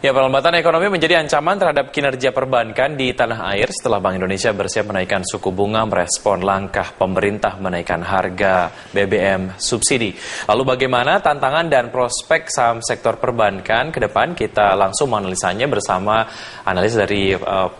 Ya, pelambatan ekonomi menjadi ancaman terhadap kinerja perbankan di tanah air setelah Bank Indonesia bersiap menaikkan suku bunga merespon langkah pemerintah menaikkan harga BBM subsidi. Lalu bagaimana tantangan dan prospek saham sektor perbankan ke depan? Kita langsung menganalisanya bersama analis dari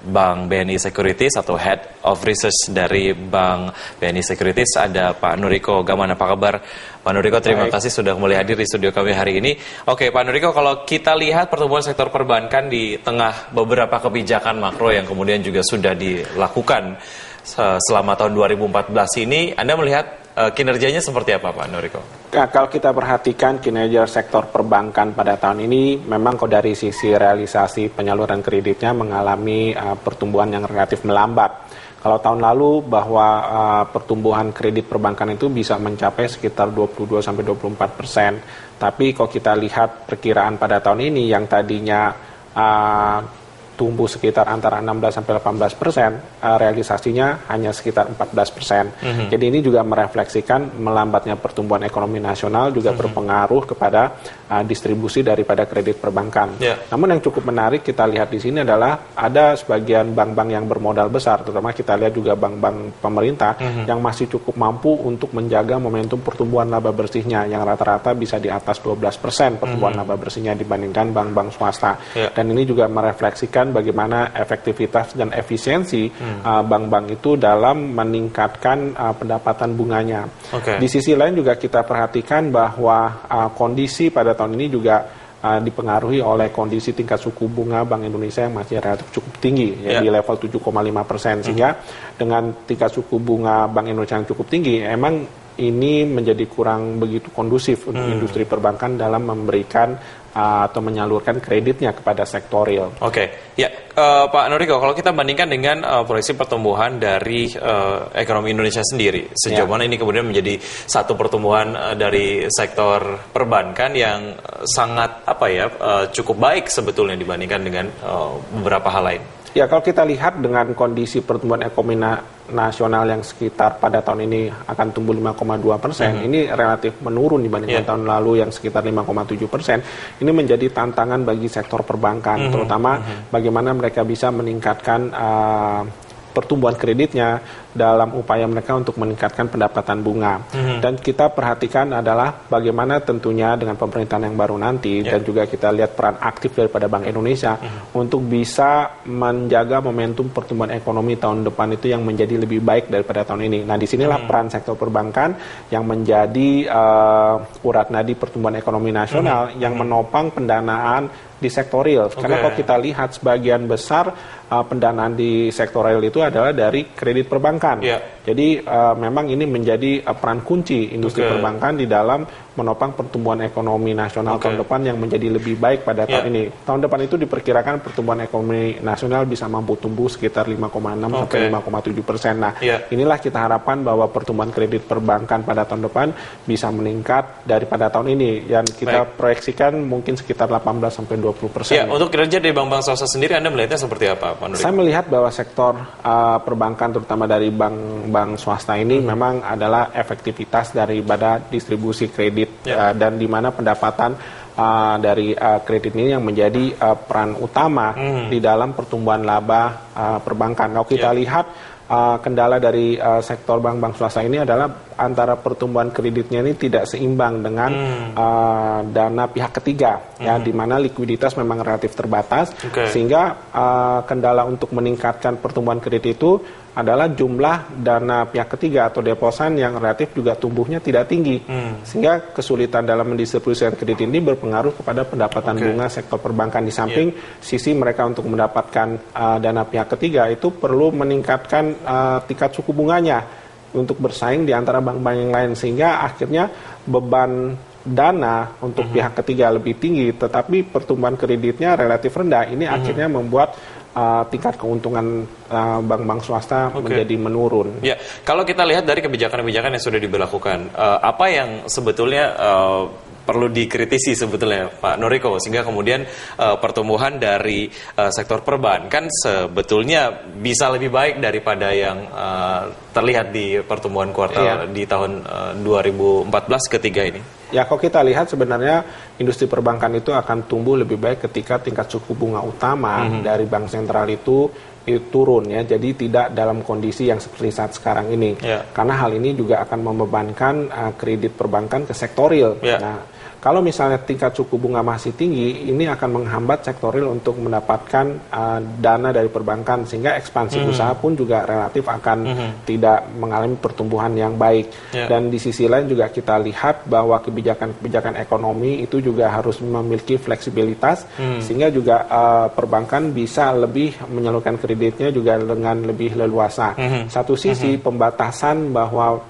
Bank BNI Securities atau Head of Research dari Bank BNI Securities, ada Pak Nuriko Gaman. Apa kabar Pak Nuriko? Terima kasih sudah mulai hadir di studio kami hari ini. Oke Pak Nuriko, kalau kita lihat pertumbuhan sektor perbankan di tengah beberapa kebijakan makro yang kemudian juga sudah dilakukan selama tahun 2014 ini, Anda melihat kinerjanya seperti apa Pak Nuriko? Ya, kalau kita perhatikan kinerja sektor perbankan pada tahun ini, memang kalau dari sisi realisasi penyaluran kreditnya mengalami pertumbuhan yang relatif melambat. Kalau tahun lalu bahwa pertumbuhan kredit perbankan itu bisa mencapai sekitar 22-24%. Tapi kalau kita lihat perkiraan pada tahun ini yang tadinya tumbuh sekitar antara 16-18%, realisasinya hanya sekitar 14%. Jadi ini juga merefleksikan melambatnya pertumbuhan ekonomi nasional, juga berpengaruh kepada distribusi daripada kredit perbankan. Namun yang cukup menarik kita lihat di sini adalah ada sebagian bank-bank yang bermodal besar, terutama kita lihat juga bank-bank pemerintah yang masih cukup mampu untuk menjaga momentum pertumbuhan laba bersihnya yang rata-rata bisa di atas 12% pertumbuhan laba bersihnya dibandingkan bank-bank swasta. Dan ini juga merefleksikan bagaimana efektivitas dan efisiensi bank-bank itu dalam meningkatkan pendapatan bunganya. Di sisi lain juga kita perhatikan bahwa kondisi pada tahun ini juga dipengaruhi oleh kondisi tingkat suku bunga Bank Indonesia yang masih relatif cukup tinggi, ya, di level 7,5%. Sehingga dengan tingkat suku bunga Bank Indonesia yang cukup tinggi, emang ini menjadi kurang begitu kondusif untuk industri perbankan dalam memberikan atau menyalurkan kreditnya kepada sektor real. Pak Nuriko, kalau kita bandingkan dengan proyeksi pertumbuhan dari ekonomi Indonesia sendiri, sejauh mana ini kemudian menjadi satu pertumbuhan dari sektor perbankan yang sangat cukup baik sebetulnya dibandingkan dengan beberapa hal lain? Ya, kalau kita lihat dengan kondisi pertumbuhan ekonomi nasional yang sekitar pada tahun ini akan tumbuh 5,2%, ini relatif menurun dibandingkan tahun lalu yang sekitar 5,7%. Ini menjadi tantangan bagi sektor perbankan, terutama bagaimana mereka bisa meningkatkan pertumbuhan kreditnya dalam upaya mereka untuk meningkatkan pendapatan bunga. Dan kita perhatikan adalah bagaimana tentunya dengan pemerintahan yang baru nanti dan juga kita lihat peran aktif daripada Bank Indonesia untuk bisa menjaga momentum pertumbuhan ekonomi tahun depan itu yang menjadi lebih baik daripada tahun ini. Nah, disinilah peran sektor perbankan yang menjadi urat nadi pertumbuhan ekonomi nasional yang menopang pendanaan di sektor real. Karena kalau kita lihat sebagian besar pendanaan di sektor real itu adalah dari kredit perbankan. Jadi memang ini menjadi peran kunci industri perbankan di dalam menopang pertumbuhan ekonomi nasional tahun depan yang menjadi lebih baik pada tahun ini. Tahun depan itu diperkirakan pertumbuhan ekonomi nasional bisa mampu tumbuh sekitar 5,6 sampai 5,7%. Nah, inilah kita harapkan bahwa pertumbuhan kredit perbankan pada tahun depan bisa meningkat daripada tahun ini. Yang kita proyeksikan mungkin sekitar 18 sampai 20%. Untuk kinerja dari bank-bank swasta sendiri, Anda melihatnya seperti apa, Pak Nuriko? Saya melihat bahwa sektor perbankan, terutama dari bank swasta ini, memang adalah efektivitas daripada distribusi kredit dan di mana pendapatan dari kredit ini yang menjadi peran utama di dalam pertumbuhan laba perbankan. Kalau kita lihat kendala dari sektor bank-bank swasta ini adalah antara pertumbuhan kreditnya ini tidak seimbang dengan dana pihak ketiga, ya, di mana likuiditas memang relatif terbatas, sehingga kendala untuk meningkatkan pertumbuhan kredit itu adalah jumlah dana pihak ketiga atau deposan yang relatif juga tumbuhnya tidak tinggi, sehingga kesulitan dalam mendistribusikan kredit ini berpengaruh kepada pendapatan bunga sektor perbankan. Di samping sisi mereka untuk mendapatkan dana pihak ketiga itu perlu meningkatkan tingkat suku bunganya untuk bersaing di antara bank-bank yang lain, sehingga akhirnya beban dana untuk pihak ketiga lebih tinggi, tetapi pertumbuhan kreditnya relatif rendah. Ini akhirnya membuat tingkat keuntungan bank-bank swasta menjadi menurun. Ya, kalau kita lihat dari kebijakan-kebijakan yang sudah diberlakukan, apa yang sebetulnya perlu dikritisi sebetulnya Pak Nuriko, sehingga kemudian pertumbuhan dari sektor perbankan sebetulnya bisa lebih baik daripada yang terlihat di pertumbuhan kuartal di tahun 2014 ketiga ini? Ya, kalau kita lihat sebenarnya industri perbankan itu akan tumbuh lebih baik ketika tingkat suku bunga utama dari bank sentral itu turun ya. Jadi tidak dalam kondisi yang seperti saat sekarang ini. Karena hal ini juga akan membebankan kredit perbankan ke sektoril. Nah, kalau misalnya tingkat suku bunga masih tinggi, ini akan menghambat sektoril untuk mendapatkan dana dari perbankan, sehingga ekspansi usaha pun juga relatif akan tidak mengalami pertumbuhan yang baik. Dan di sisi lain juga kita lihat bahwa kebijakan ekonomi itu juga harus memiliki fleksibilitas, sehingga juga perbankan bisa lebih menyalurkan kreditnya juga dengan lebih leluasa. Satu sisi pembatasan bahwa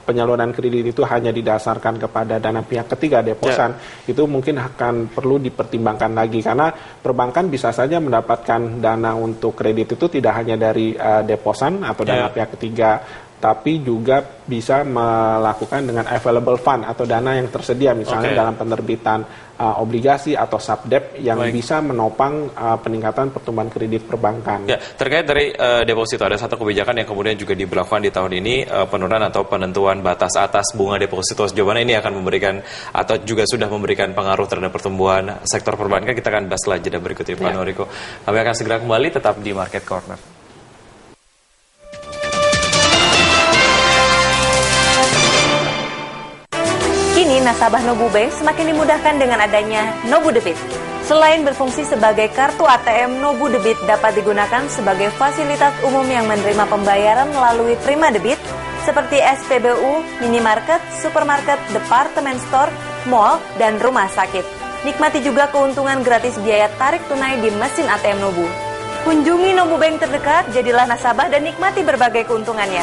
penyaluran kredit itu hanya didasarkan kepada dana pihak ketiga deposan, itu mungkin akan perlu dipertimbangkan lagi, karena perbankan bisa saja mendapatkan dana untuk kredit itu tidak hanya dari deposan atau dana pihak ketiga, tapi juga bisa melakukan dengan available fund atau dana yang tersedia, misalnya dalam penerbitan obligasi atau subdebt yang bisa menopang peningkatan pertumbuhan kredit perbankan. Ya, terkait dari deposito, ada satu kebijakan yang kemudian juga diberlakukan di tahun ini, penurunan atau penentuan batas atas bunga deposito. Sejauh mana ini akan memberikan atau juga sudah memberikan pengaruh terhadap pertumbuhan sektor perbankan? Kita akan bahas setelah jeda berikut ini, Pak Noriko. Kami akan segera kembali, tetap di Market Corner. Kini nasabah Nobu Bank semakin dimudahkan dengan adanya Nobu Debit. Selain berfungsi sebagai kartu ATM, Nobu Debit dapat digunakan sebagai fasilitas umum yang menerima pembayaran melalui Prima Debit seperti SPBU, minimarket, supermarket, departemen store, mall, dan rumah sakit. Nikmati juga keuntungan gratis biaya tarik tunai di mesin ATM Nobu. Kunjungi Nobu Bank terdekat, jadilah nasabah dan nikmati berbagai keuntungannya.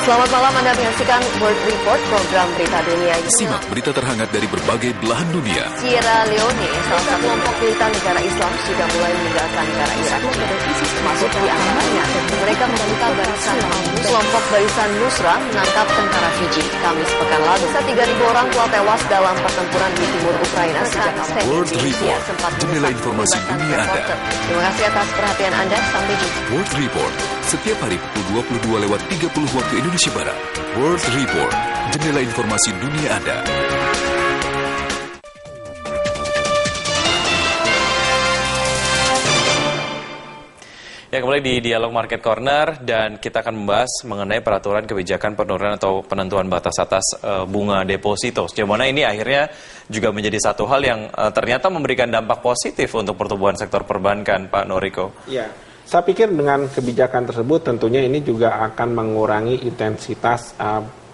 Selamat malam, Anda menyaksikan World Report, program berita dunia. Simak berita terhangat dari berbagai belahan dunia. Sierra Leone, salah satu kelompok militan negara Islam, sudah mulai meninggalkan negara Irak. Masuk di antaranya, mereka membuka barisan kelompok Barisan Nusra menangkap tentara Fiji Kamis pekan lalu. 3.000 orang telah tewas dalam pertempuran di timur Ukraina sejak World Report, jendela informasi dunia Anda. Terima kasih atas perhatian Anda. Sampai jumpa. World Report, setiap hari pukul 22:30 waktu Indonesia Barat. World Report, jendela informasi dunia Anda. Ya, kembali di Dialog Market Corner, dan kita akan membahas mengenai peraturan kebijakan penurunan atau penentuan batas atas bunga deposito. Sejauh mana ini akhirnya juga menjadi satu hal yang ternyata memberikan dampak positif untuk pertumbuhan sektor perbankan, Pak Noriko. Ya, saya pikir dengan kebijakan tersebut tentunya ini juga akan mengurangi intensitas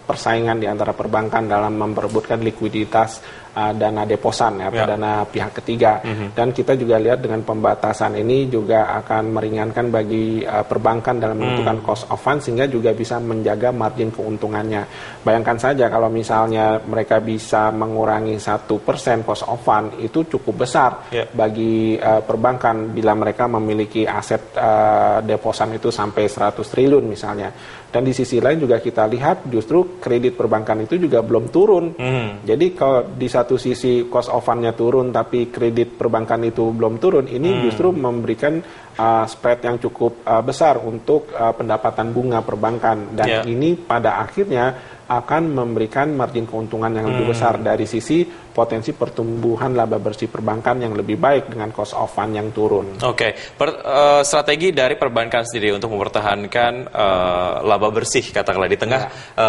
persaingan di antara perbankan dalam memperebutkan likuiditas dana deposan atau dana pihak ketiga. Dan kita juga lihat dengan pembatasan ini juga akan meringankan bagi perbankan dalam menentukan cost of fund, sehingga juga bisa menjaga margin keuntungannya. Bayangkan saja kalau misalnya mereka bisa mengurangi 1% cost of fund, itu cukup besar bagi perbankan bila mereka memiliki aset deposan itu sampai 100 triliun misalnya. Dan di sisi lain juga kita lihat justru kredit perbankan itu juga belum turun. Jadi kalau di satu sisi cost of fund-nya turun tapi kredit perbankan itu belum turun, ini justru memberikan spread yang cukup besar untuk pendapatan bunga perbankan. Dan ini pada akhirnya akan memberikan margin keuntungan yang lebih besar dari sisi potensi pertumbuhan laba bersih perbankan yang lebih baik dengan cost of fund yang turun. Oke, strategi dari perbankan sendiri untuk mempertahankan laba bersih, katakanlah di tengah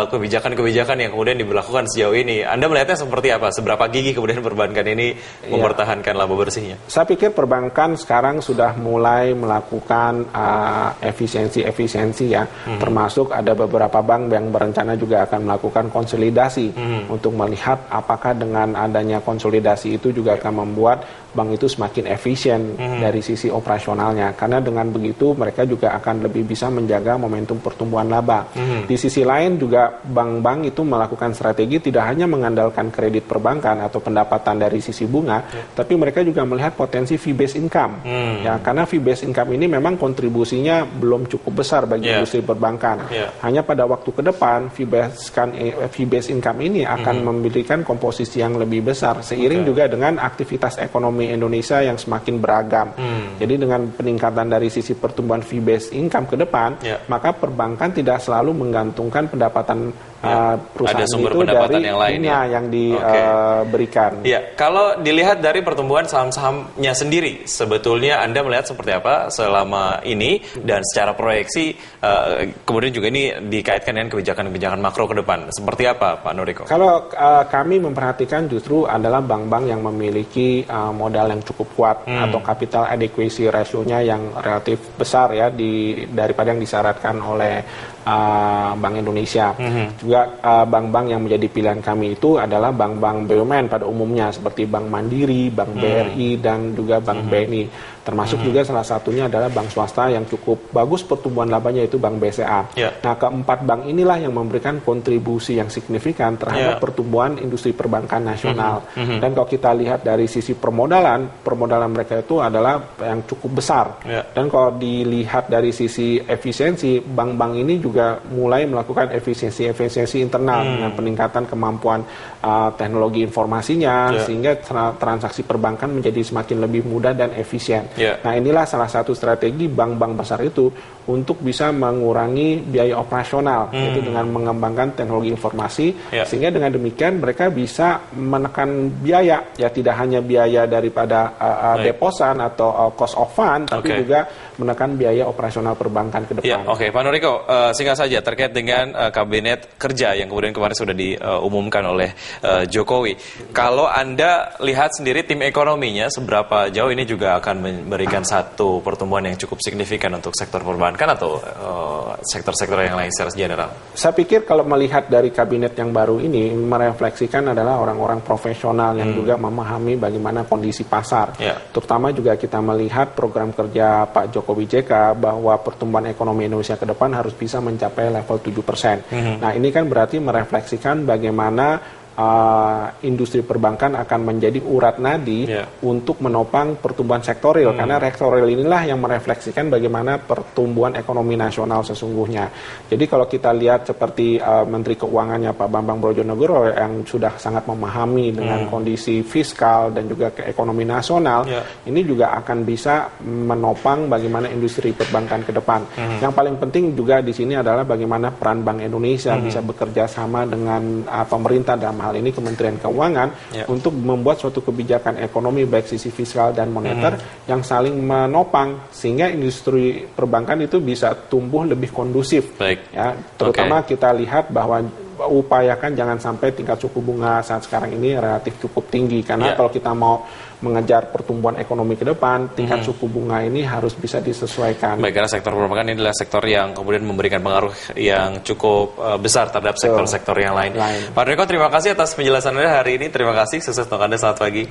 kebijakan-kebijakan yang kemudian diberlakukan sejauh ini, Anda melihatnya seperti apa? Seberapa gigih kemudian perbankan ini mempertahankan laba bersihnya? Saya pikir perbankan sekarang sudah mulai melakukan efisiensi ya, termasuk ada beberapa bank yang berencana juga akan melakukan konsolidasi untuk melihat apakah dengan adanya konsolidasi itu juga akan membuat bank itu semakin efisien dari sisi operasionalnya, karena dengan begitu mereka juga akan lebih bisa menjaga momentum pertumbuhan laba. Di sisi lain juga bank-bank itu melakukan strategi tidak hanya mengandalkan kredit perbankan atau pendapatan dari sisi bunga, tapi mereka juga melihat potensi fee based income. Ya, karena fee based fee-based income ini memang kontribusinya belum cukup besar bagi industri perbankan. Hanya pada waktu ke depan fee-based income ini akan memberikan komposisi yang lebih besar seiring juga dengan aktivitas ekonomi Indonesia yang semakin beragam. Jadi dengan peningkatan dari sisi pertumbuhan fee-based income ke depan, maka perbankan tidak selalu menggantungkan pendapatan perusahaan ada sumber itu pendapatan dari yang lain yang diberikan. Kalau dilihat dari pertumbuhan saham-sahamnya sendiri, sebetulnya Anda melihat seperti apa selama ini dan secara proyeksi, kemudian juga ini dikaitkan dengan kebijakan-kebijakan makro ke depan. Seperti apa, Pak Nuriko? Kalau kami memperhatikan justru adalah bank-bank yang memiliki modal yang cukup kuat atau capital adequacy ratio-nya yang relatif besar ya daripada yang disyaratkan oleh Bank Indonesia. Juga bank-bank yang menjadi pilihan kami itu adalah bank-bank BUMN pada umumnya seperti Bank Mandiri, Bank BRI dan juga Bank BNI. Termasuk juga salah satunya adalah bank swasta yang cukup bagus pertumbuhan labanya yaitu Bank BCA. Nah, keempat bank inilah yang memberikan kontribusi yang signifikan terhadap pertumbuhan industri perbankan nasional. Dan kalau kita lihat dari sisi permodalan mereka itu adalah yang cukup besar. Dan kalau dilihat dari sisi efisiensi, bank-bank ini juga mulai melakukan efisiensi internal dengan peningkatan kemampuan teknologi informasinya sehingga transaksi perbankan menjadi semakin lebih mudah dan efisien. Nah, inilah salah satu strategi bank-bank besar itu untuk bisa mengurangi biaya operasional, yaitu dengan mengembangkan teknologi informasi, sehingga dengan demikian mereka bisa menekan biaya, ya tidak hanya biaya daripada deposan atau cost of fund, tapi juga menekan biaya operasional perbankan ke depan. Pak Nuriko, singkat saja terkait dengan kabinet kerja yang kemudian kemarin sudah diumumkan oleh Jokowi. Kalau Anda lihat sendiri tim ekonominya seberapa jauh ini juga akan memberikan satu pertumbuhan yang cukup signifikan untuk sektor perbankan atau sektor-sektor yang lain secara general? Saya pikir kalau melihat dari kabinet yang baru ini merefleksikan adalah orang-orang profesional yang juga memahami bagaimana kondisi pasar. Terutama juga kita melihat program kerja Pak Jokowi JK bahwa pertumbuhan ekonomi Indonesia ke depan harus bisa mencapai level 7%. Nah, ini kan berarti merefleksikan bagaimana industri perbankan akan menjadi urat nadi untuk menopang pertumbuhan sektoril, karena sektoril inilah yang merefleksikan bagaimana pertumbuhan ekonomi nasional sesungguhnya. Jadi kalau kita lihat seperti Menteri Keuangannya Pak Bambang Brojonegoro yang sudah sangat memahami dengan kondisi fiskal dan juga ekonomi nasional, ini juga akan bisa menopang bagaimana industri perbankan ke depan. Yang paling penting juga di sini adalah bagaimana peran Bank Indonesia bisa bekerja sama dengan pemerintah, dalam hal ini Kementerian Keuangan, untuk membuat suatu kebijakan ekonomi baik sisi fiskal dan moneter yang saling menopang sehingga industri perbankan itu bisa tumbuh lebih kondusif. Ya, terutama kita lihat bahwa upayakan jangan sampai tingkat suku bunga saat sekarang ini relatif cukup tinggi, karena kalau kita mau mengejar pertumbuhan ekonomi ke depan, tingkat suku bunga ini harus bisa disesuaikan. Baik, karena sektor perbankan ini adalah sektor yang kemudian memberikan pengaruh yang cukup besar terhadap sektor-sektor yang lain. Pak Nuriko, terima kasih atas penjelasan Anda hari ini. Terima kasih, sukses untuk Anda, selamat pagi.